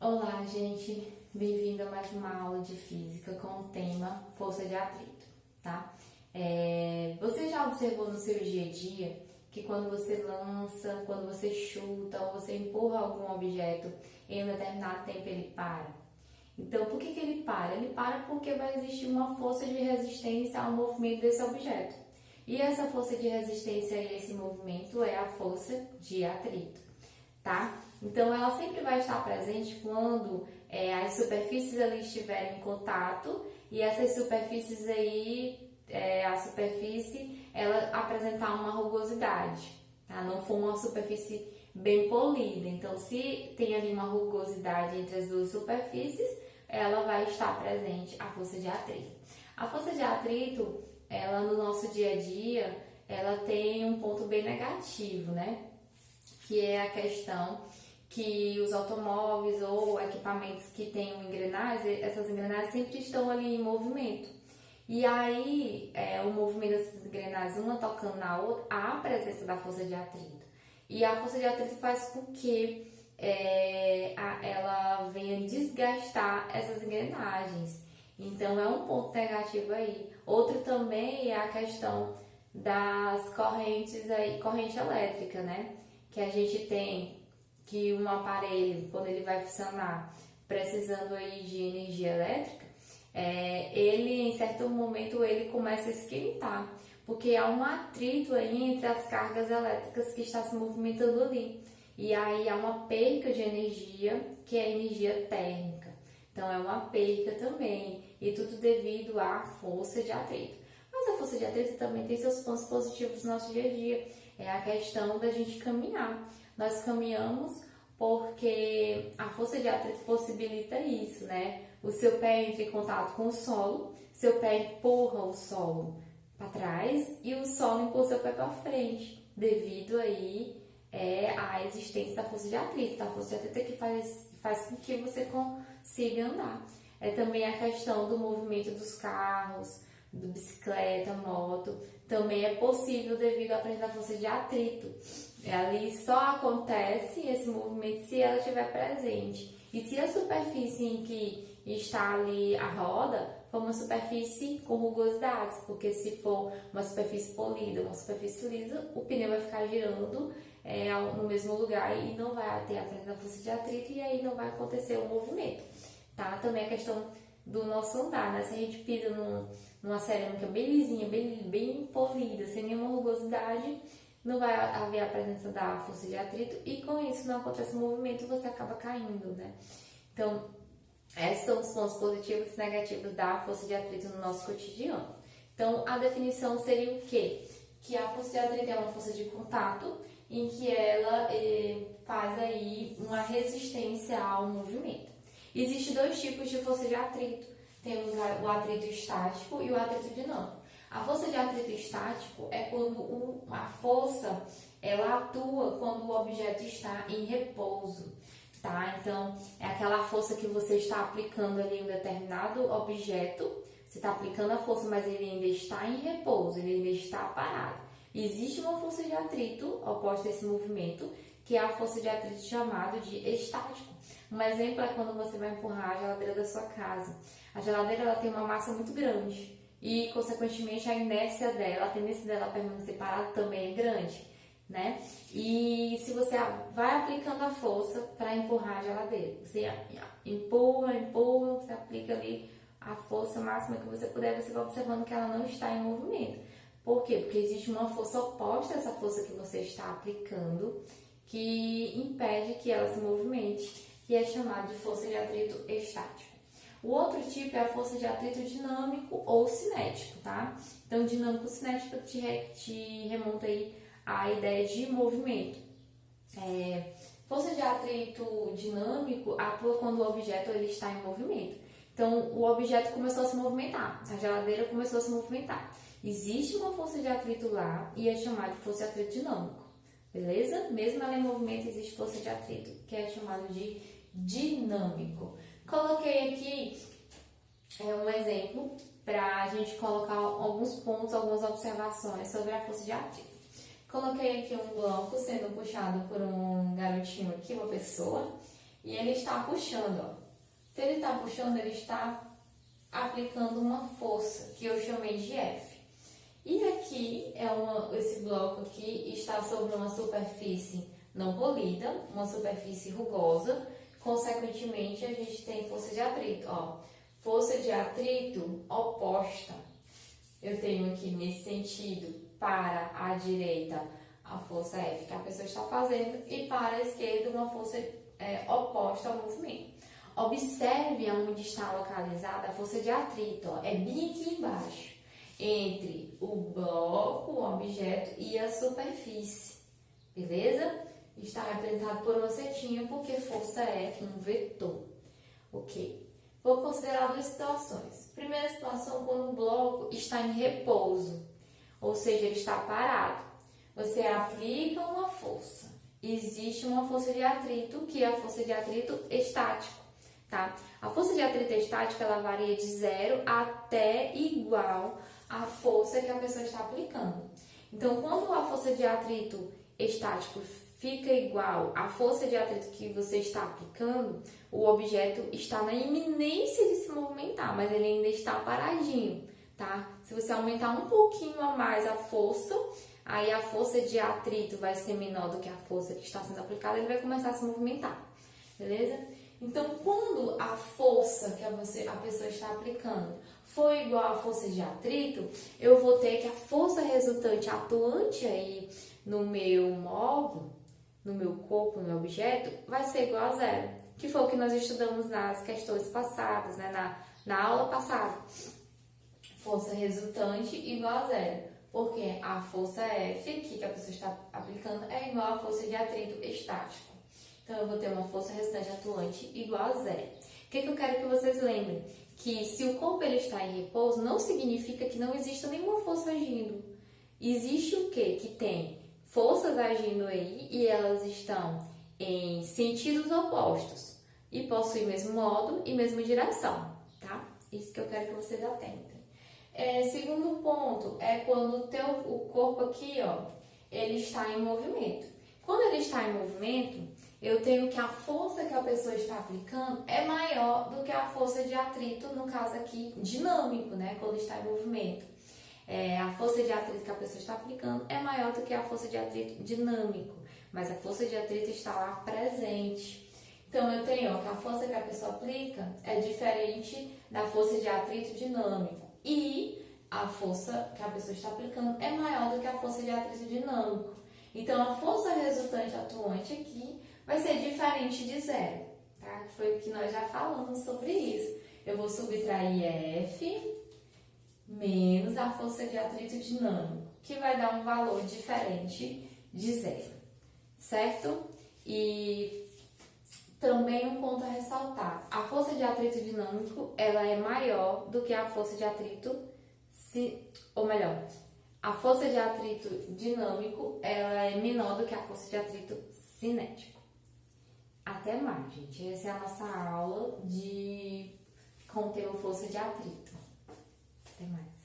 Olá, gente! Bem-vindo a mais uma aula de física com o tema força de atrito, tá? Você já observou no seu dia a dia que quando você lança, quando você chuta ou você empurra algum objeto em um determinado tempo ele para? Então, por que ele para? Ele para porque vai existir uma força de resistência ao movimento desse objeto. E essa força de resistência a esse movimento é a força de atrito, tá? Então, ela sempre vai estar presente quando as superfícies ali estiverem em contato e essas superfícies aí, a superfície, ela apresentar uma rugosidade, tá? Não for uma superfície bem polida. Então, se tem ali uma rugosidade entre as duas superfícies, ela vai estar presente a força de atrito. A força de atrito, ela no nosso dia a dia, ela tem um ponto bem negativo, né? Que é a questão que os automóveis ou equipamentos que tenham engrenagens, essas engrenagens sempre estão ali em movimento. E aí, o movimento dessas engrenagens, uma tocando na outra, há a presença da força de atrito. E a força de atrito faz com que ela venha desgastar essas engrenagens. Então, é um ponto negativo aí. Outro também é a questão das correntes aí, corrente elétrica, né? Que a gente tem que um aparelho, quando ele vai funcionar precisando aí de energia elétrica, ele em certo momento ele começa a esquentar, porque há um atrito aí entre as cargas elétricas que está se movimentando ali. E aí há uma perca de energia, que é a energia térmica. Então é uma perca também, e tudo devido à força de atrito. Mas a força de atrito também tem seus pontos positivos no nosso dia a dia. É a questão da gente caminhar. Nós caminhamos porque a força de atrito possibilita isso, né? O seu pé entra em contato com o solo, seu pé empurra o solo para trás e o solo empurra o seu pé para frente, devido aí à existência da força de atrito. A força de atrito é que faz com que você consiga andar. É também a questão do movimento dos carros, do bicicleta, moto, também é possível devido à presença da força de atrito. Ali só acontece esse movimento se ela estiver presente. E se a superfície em que está ali a roda for uma superfície com rugosidades, porque se for uma superfície polida, uma superfície lisa, o pneu vai ficar girando no mesmo lugar e não vai ter a presença da força de atrito e aí não vai acontecer o movimento, tá? Também a questão do nosso andar, né? Se a gente pisa numa cerâmica bem lisinha, bem polida, sem nenhuma rugosidade, não vai haver a presença da força de atrito e com isso não acontece o movimento e você acaba caindo, né? Então, esses são os pontos positivos e negativos da força de atrito no nosso cotidiano. Então, a definição seria o quê? Que a força de atrito é uma força de contato em que ela faz aí uma resistência ao movimento. Existem dois tipos de força de atrito. Tem o atrito estático e o atrito dinâmico. A força de atrito estático é quando a força ela atua quando o objeto está em repouso, tá? Então, é aquela força que você está aplicando ali em um determinado objeto, você está aplicando a força, mas ele ainda está em repouso, ele ainda está parado. Existe uma força de atrito oposta a esse movimento, que é a força de atrito chamada de estático. Um exemplo é quando você vai empurrar a geladeira da sua casa. A geladeira ela tem uma massa muito grande e, consequentemente, a inércia dela, a tendência dela a permanecer parada também é grande, né? E se você vai aplicando a força para empurrar a geladeira, você empurra, você aplica ali a força máxima que você puder, você vai observando que ela não está em movimento. Por quê? Porque existe uma força oposta a essa força que você está aplicando que impede que ela se movimente, que é chamada de força de atrito estático. O outro tipo é a força de atrito dinâmico ou cinético, tá? Então, dinâmico e cinético te remonta aí à ideia de movimento. Força de atrito dinâmico atua quando o objeto ele está em movimento. Então, o objeto começou a se movimentar, a geladeira começou a se movimentar. Existe uma força de atrito lá e é chamada de força de atrito dinâmico, beleza? Mesmo ela em movimento, existe força de atrito, que é chamado de dinâmico. Coloquei aqui um exemplo para a gente colocar alguns pontos, algumas observações sobre a força de atrito. Coloquei aqui um bloco sendo puxado por um garotinho aqui, uma pessoa, e ele está puxando, ó. Se ele está puxando, ele está aplicando uma força, que eu chamei de F. E aqui, esse bloco aqui está sobre uma superfície não polida, uma superfície rugosa, consequentemente a gente tem força de atrito, ó. Força de atrito oposta. Eu tenho aqui nesse sentido, para a direita, a força F que a pessoa está fazendo e para a esquerda uma força oposta ao movimento. Observe onde está localizada a força de atrito, ó, é bem aqui embaixo, entre o bloco, o objeto e a superfície, beleza? Está representado por uma setinha porque força é um vetor, ok? Vou considerar duas situações. Primeira situação, quando o bloco está em repouso, ou seja, ele está parado. Você aplica uma força. Existe uma força de atrito, que é a força de atrito estático, tá? A força de atrito estático, ela varia de 0 até igual à força que a pessoa está aplicando. Então, quando a força de atrito estático fica igual à força de atrito que você está aplicando, o objeto está na iminência de se movimentar, mas ele ainda está paradinho, tá? Se você aumentar um pouquinho a mais a força, aí a força de atrito vai ser menor do que a força que está sendo aplicada, ele vai começar a se movimentar, beleza? Então, quando a força que a pessoa está aplicando for igual à força de atrito, eu vou ter que a força resultante atuante aí no meu móvel, no meu corpo, no meu objeto, vai ser igual a 0, que foi o que nós estudamos nas questões passadas, né? na aula passada. Força resultante igual a 0, porque a força F, aqui que a pessoa está aplicando, é igual à força de atrito estático. Então, eu vou ter uma força resultante atuante igual a 0. O que eu quero que vocês lembrem? Que se o corpo ele está em repouso, não significa que não exista nenhuma força agindo. Existe o quê? Que tem forças agindo aí e elas estão em sentidos opostos e possuem mesmo modo e mesma direção, tá? Isso que eu quero que vocês atentem. Segundo ponto é quando o corpo aqui, ó, ele está em movimento. Quando ele está em movimento, eu tenho que a força que a pessoa está aplicando é maior do que a força de atrito, no caso aqui, dinâmico, né? Quando está em movimento. A força de atrito que a pessoa está aplicando é maior do que a força de atrito dinâmico, mas a força de atrito está lá presente. Então, eu tenho que a força que a pessoa aplica é diferente da força de atrito dinâmico e a força que a pessoa está aplicando é maior do que a força de atrito dinâmico. Então, a força resultante atuante aqui vai ser diferente de 0, tá? Foi o que nós já falamos sobre isso. Eu vou subtrair F menos a força de atrito dinâmico, que vai dar um valor diferente de 0, certo? E também um ponto a ressaltar, a força de atrito dinâmico, ela é maior do que a força de atrito, a força de atrito dinâmico, ela é menor do que a força de atrito cinético. Até mais, gente. Essa é a nossa aula de conter força de atrito. Até mais.